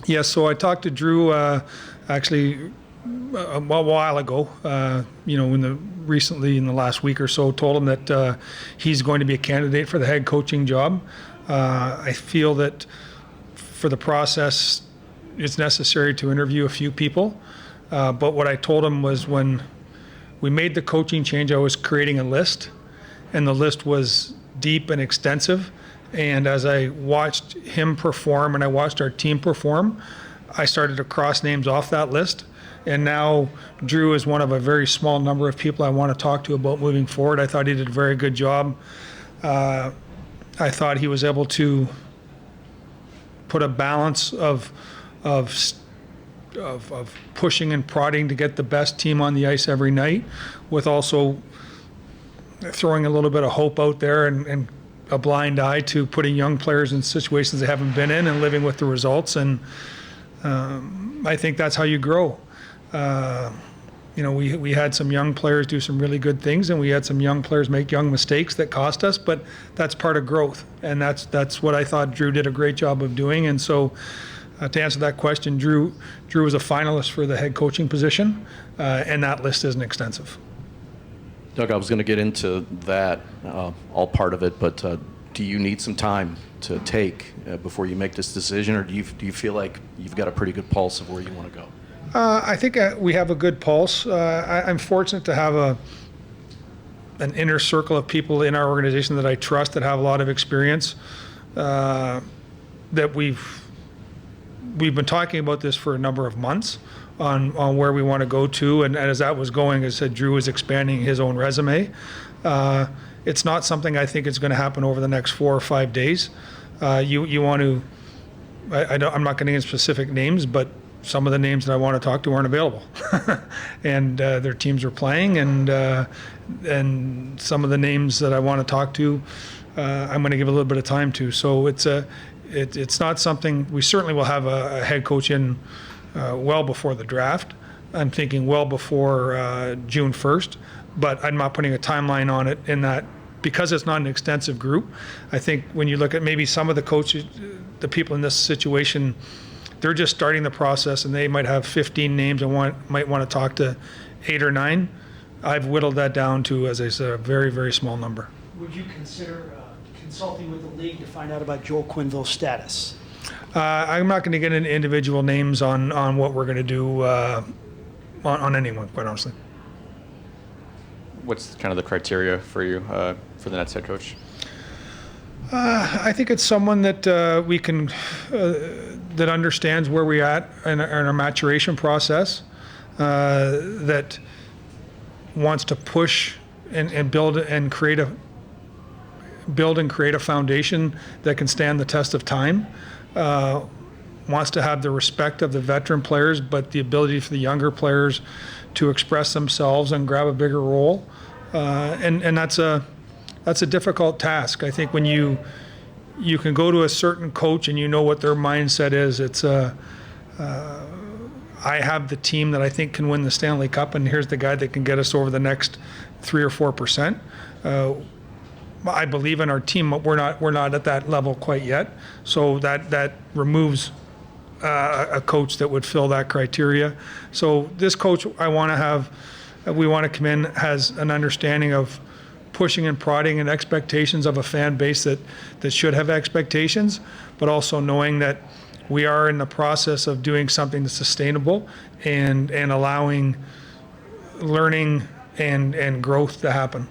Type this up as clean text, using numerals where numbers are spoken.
Yes, so I talked to Drew actually a while ago, recently in the last week or so, told him that he's going to be a candidate for the head coaching job. I feel that for the process, it's necessary to interview a few people. But what I told him was when we made the coaching change, I was creating a list, and the list was deep and extensive. And as I watched him perform and I watched our team perform, I started to cross names off that list. And now Drew is one of a very small number of people I want to talk to about moving forward. I thought he did a very good job. I thought he was able to put a balance of pushing and prodding to get the best team on the ice every night, with also throwing a little bit of hope out there and a blind eye to putting young players in situations they haven't been in and living with the results. And I think that's how you grow. We had some young players do some really good things, and we had some young players make young mistakes that cost us, but that's part of growth. And that's what I thought Drew did a great job of doing. And so to answer that question, Drew was a finalist for the head coaching position, and that list isn't extensive. Doug, I was going to get into that, all part of it, but do you need some time to take before you make this decision, or do you feel like you've got a pretty good pulse of where you want to go? I think we have a good pulse. I'm fortunate to have an inner circle of people in our organization that I trust, that have a lot of experience, that we've been talking about this for a number of months on where we want to go to. And as that was going, as I said, Drew was expanding his own resume. It's not something I think is going to happen over the next 4 or 5 days. You want to, I'm not going to get specific names, but some of the names that I want to talk to aren't available, and their teams are playing, and some of the names that I want to talk to, I'm going to give a little bit of time to. So it's not something. We certainly will have a head coach in well before the draft. I'm thinking well before June 1st, but I'm not putting a timeline on it in that, because it's not an extensive group. I think when you look at maybe some of the coaches, the people in this situation, they're just starting the process and they might have 15 names and might want to talk to 8 or 9. I've whittled that down to, as I said, a very, very small number. Would you consider consulting with the league to find out about Joel Quenneville's status? I'm not going to get into individual names on what we're going to do on anyone, quite honestly. What's kind of the criteria for you for the Nets head coach? I think it's someone that we can that understands where we're at in our maturation process, that wants to push and build and create a foundation that can stand the test of time. Wants to have the respect of the veteran players, but the ability for the younger players to express themselves and grab a bigger role. And that's a difficult task. I think when you can go to a certain coach and you know what their mindset is, I have the team that I think can win the Stanley Cup, and here's the guy that can get us over the next 3 or 4%. I believe in our team, but we're not at that level quite yet. So that removes a coach that would fill that criteria. So this coach we want to come in, has an understanding of pushing and prodding and expectations of a fan base that should have expectations, but also knowing that we are in the process of doing something that's sustainable and allowing learning and growth to happen.